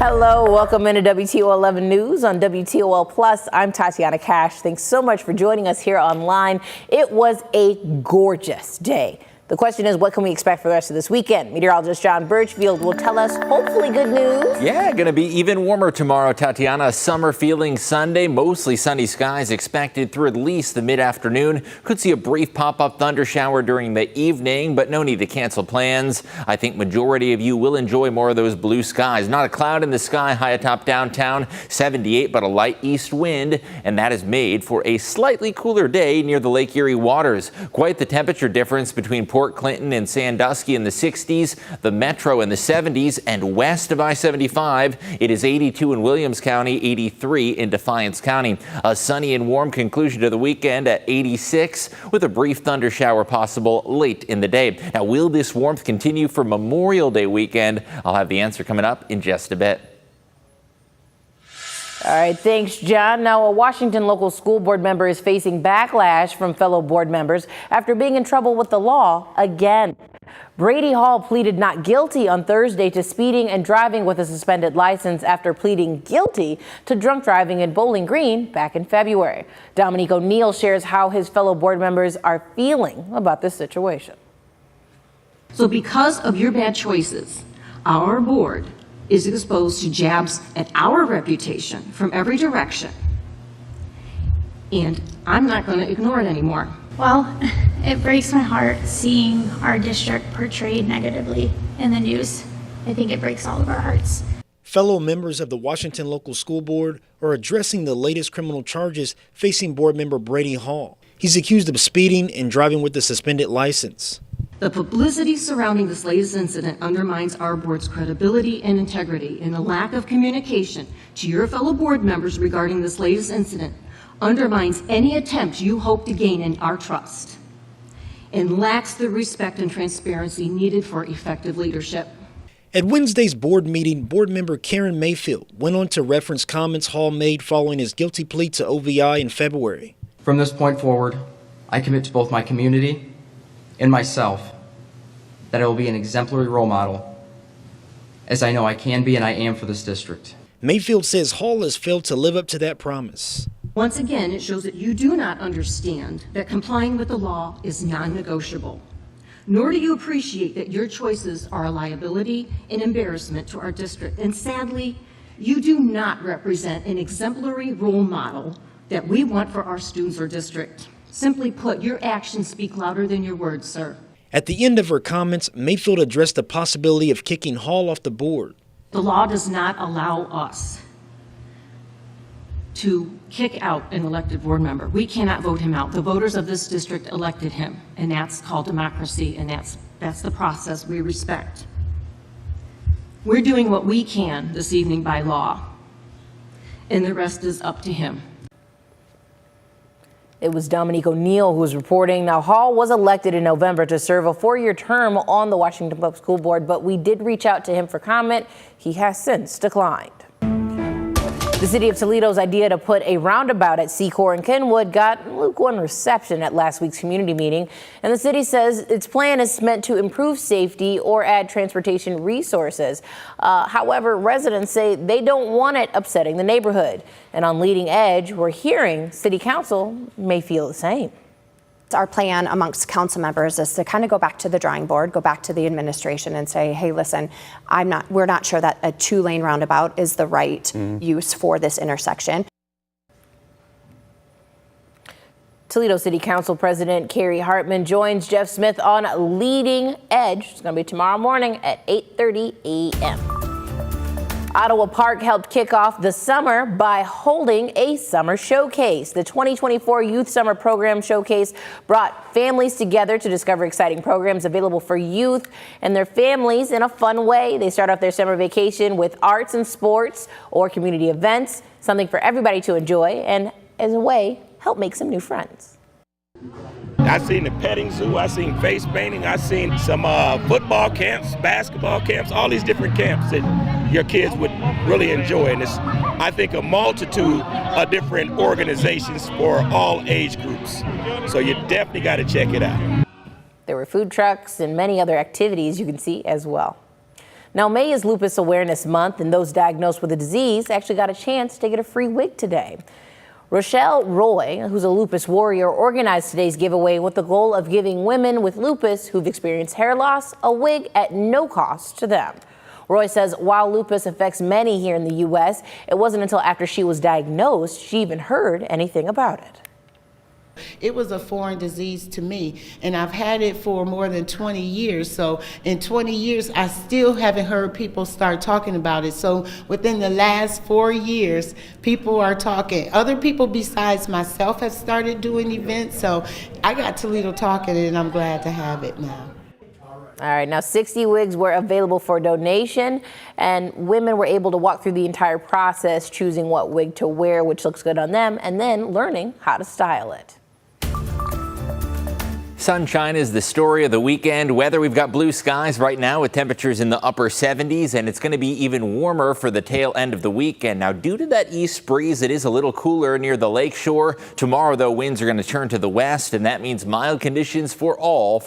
Hello, welcome into WTOL 11 News on WTOL Plus. I'm Tatiana Cash. Thanks so much for joining us here online. It was a gorgeous day. The question is, what can we expect for the rest of this weekend? Meteorologist John Birchfield will tell us hopefully good news. Yeah, going to be even warmer tomorrow, Tatiana. A summer feeling Sunday. Mostly sunny skies expected through at least the mid-afternoon. Could see a brief pop-up thunder shower during the evening, but no need to cancel plans. I think majority of you will enjoy more of those blue skies. Not a cloud in the sky high atop downtown. 78, but a light east wind, and that is made for a slightly cooler day near the Lake Erie waters. Quite the temperature difference between Port Clinton and Sandusky in the 60s, the Metro in the 70s, and west of I-75, it is 82 in Williams County, 83 in Defiance County. A sunny and warm conclusion to the weekend at 86, with a brief thunder shower possible late in the day. Now, will this warmth continue for Memorial Day weekend? I'll have the answer coming up in just a bit. All right, thanks, John. Now, a Washington local school board member is facing backlash from fellow board members after being in trouble with the law again. Brady Hall pleaded not guilty on Thursday to speeding and driving with a suspended license after pleading guilty to drunk driving in Bowling Green back in February. Dominique O'Neill shares how his fellow board members are feeling about this situation. So because of your bad choices, our board is exposed to jabs at our reputation from every direction. And I'm not going to ignore it anymore. Well, it breaks my heart seeing our district portrayed negatively in the news. I think it breaks all of our hearts. Fellow members of the Washington Local School Board are addressing the latest criminal charges facing board member Brady Hall. He's accused of speeding and driving with a suspended license. The publicity surrounding this latest incident undermines our board's credibility and integrity, and the lack of communication to your fellow board members regarding this latest incident undermines any attempt you hope to gain in our trust and lacks the respect and transparency needed for effective leadership. At Wednesday's board meeting, board member Karen Mayfield went on to reference comments Hall made following his guilty plea to OVI in February. From this point forward, I commit to both my community and myself that I will be an exemplary role model, as I know I can be and I am for this district. Mayfield says Hall has failed to live up to that promise. Once again, it shows that you do not understand that complying with the law is non-negotiable, nor do you appreciate that your choices are a liability and embarrassment to our district. And sadly, you do not represent an exemplary role model that we want for our students or district. Simply put, your actions speak louder than your words, sir. At the end of her comments, Mayfield addressed the possibility of kicking Hall off the board. The law does not allow us to kick out an elected board member. We cannot vote him out. The voters of this district elected him, and that's called democracy, and that's the process we respect. We're doing what we can this evening by law, and the rest is up to him. It was Dominique O'Neill who was reporting. Now, Hall was elected in November to serve a 4-year term on the Washington Public School Board, but we did reach out to him for comment. He has since declined. The city of Toledo's idea to put a roundabout at Secor and Kenwood got lukewarm reception at last week's community meeting, and the city says its plan is meant to improve safety or add transportation resources. However, residents say they don't want it upsetting the neighborhood. And on Leading Edge, we're hearing city council may feel the same. Our plan amongst council members is to kind of go back to the drawing board, go back to the administration and say, hey, listen, we're not sure that a 2-lane roundabout is the right use for this intersection. Toledo City Council President Carrie Hartman joins Jeff Smith on Leading Edge. It's going to be tomorrow morning at 8:30 a.m. Ottawa Park helped kick off the summer by holding a summer showcase. The 2024 Youth Summer Program Showcase brought families together to discover exciting programs available for youth and their families in a fun way. They start off their summer vacation with arts and sports or community events, something for everybody to enjoy, and as a way, help make some new friends. I seen the petting zoo, I seen face painting, I seen some football camps, basketball camps, all these different camps that your kids would really enjoy. And it's, I think, a multitude of different organizations for all age groups. So you definitely got to check it out. There were food trucks and many other activities you can see as well. Now, May is Lupus Awareness Month, and those diagnosed with the disease actually got a chance to get a free wig today. Rochelle Roy, who's a lupus warrior, organized today's giveaway with the goal of giving women with lupus who've experienced hair loss a wig at no cost to them. Roy says while lupus affects many here in the U.S., it wasn't until after she was diagnosed she even heard anything about it. It was a foreign disease to me, and I've had it for more than 20 years. So in 20 years, I still haven't heard people start talking about it. So within the last 4 years, people are talking. Other people besides myself have started doing events. So I got Toledo talking, and I'm glad to have it now. All right, now 60 wigs were available for donation, and women were able to walk through the entire process, choosing what wig to wear, which looks good on them, and then learning how to style it. Sunshine is the story of the weekend. Weather, we've got blue skies right now with temperatures in the upper 70s, and it's going to be even warmer for the tail end of the weekend. Now, due to that east breeze, it is a little cooler near the lake shore. Tomorrow, though, winds are going to turn to the west, and that means mild conditions for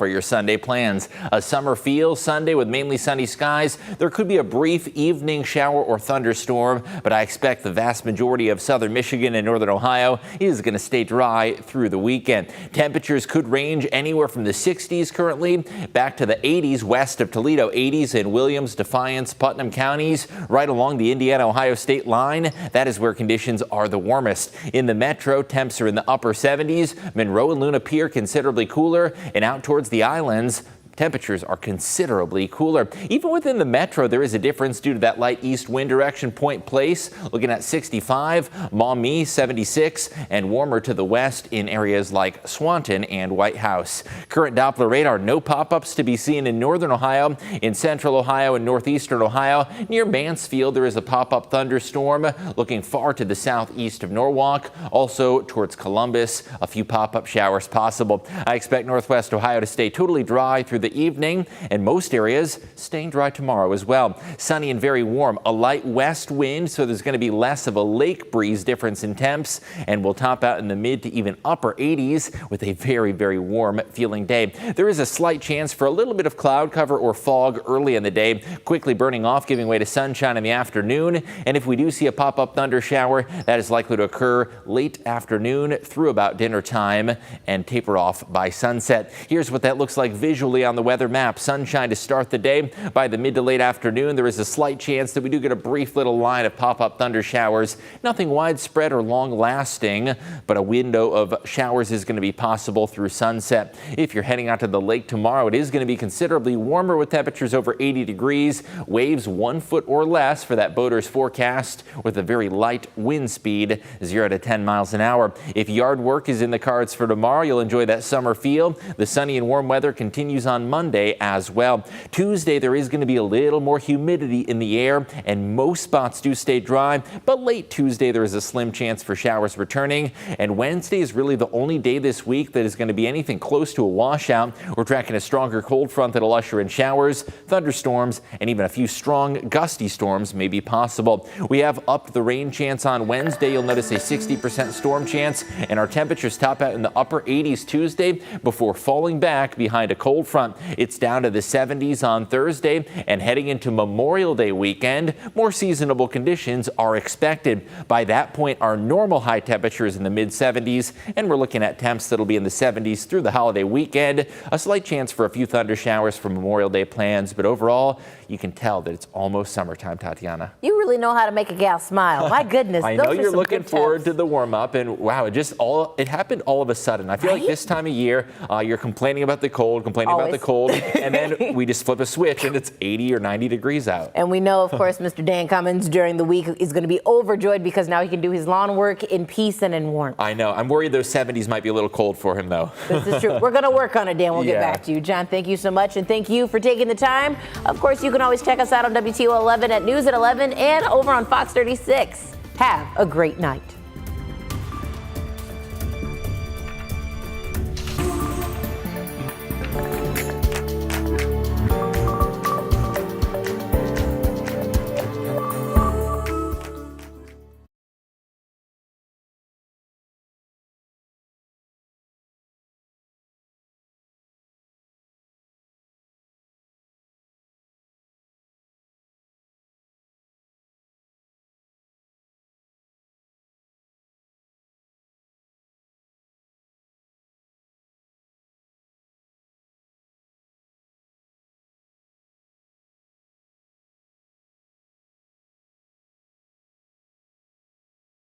your Sunday plans. A summer feel Sunday with mainly sunny skies. There could be a brief evening shower or thunderstorm, but I expect the vast majority of southern Michigan and northern Ohio is going to stay dry through the weekend. Temperatures could range anywhere from the 60s currently back to the 80s west of Toledo, 80s in Williams, Defiance, Putnam counties, right along the Indiana-Ohio state line. That is where conditions are the warmest. In the metro, temps are in the upper 70s. Monroe and Luna Pier considerably cooler, and out towards the islands, temperatures are considerably cooler. Even within the metro, there is a difference due to that light east wind direction. Point Place looking at 65, Maumee 76, and warmer to the west in areas like Swanton and White House. Current Doppler radar, no pop-ups to be seen in northern Ohio. In central Ohio and northeastern Ohio, near Mansfield, there is a pop-up thunderstorm looking far to the southeast of Norwalk. Also towards Columbus, a few pop-up showers possible. I expect northwest Ohio to stay totally dry through the evening, and most areas staying dry tomorrow as well. Sunny and very warm. A light west wind, so there's going to be less of a lake breeze difference in temps, and we'll top out in the mid to even upper 80s with a very, very warm feeling day. There is a slight chance for a little bit of cloud cover or fog early in the day, quickly burning off, giving way to sunshine in the afternoon. And if we do see a pop-up thunder shower, that is likely to occur late afternoon through about dinner time and taper off by sunset. Here's what that looks like visually on the weather map. Sunshine to start the day. By the mid to late afternoon, there is a slight chance that we do get a brief little line of pop-up thunder showers. Nothing widespread or long-lasting, but a window of showers is going to be possible through sunset. If you're heading out to the lake tomorrow, it is going to be considerably warmer with temperatures over 80 degrees. Waves 1 foot or less for that boater's forecast with a very light wind speed, 0 to 10 miles an hour. If yard work is in the cards for tomorrow, you'll enjoy that summer feel. The sunny and warm weather continues on Monday as well. Tuesday, there is going to be a little more humidity in the air, and most spots do stay dry, but late Tuesday, there is a slim chance for showers returning, and Wednesday is really the only day this week that is going to be anything close to a washout. We're tracking a stronger cold front that'll usher in showers, thunderstorms, and even a few strong gusty storms may be possible. We have upped the rain chance on Wednesday. You'll notice a 60% storm chance, and our temperatures top out in the upper 80s Tuesday before falling back behind a cold front. It's down to the 70s on Thursday, and heading into Memorial Day weekend, more seasonable conditions are expected. By that point, our normal high temperature is in the mid 70s, and we're looking at temps that'll be in the 70s through the holiday weekend. A slight chance for a few thunder showers for Memorial Day plans, but overall, you can tell that it's almost summertime, Tatiana. You really know how to make a gal smile. My goodness. I know you're looking forward to the warm-up, and wow, it happened all of a sudden. I feel like this time of year, you're complaining about the cold, and then we just flip a switch and it's 80 or 90 degrees out. And we know, of course, Mr. Dan Cummins during the week is going to be overjoyed because now he can do his lawn work in peace and in warmth. I know. I'm worried those 70s might be a little cold for him, though. This is true. We're going to work on it, Dan. We'll get back to you. John, thank you so much, and thank you for taking the time. Of course, you can always check us out on WTOL 11 at News at 11 and over on Fox 36. Have a great night.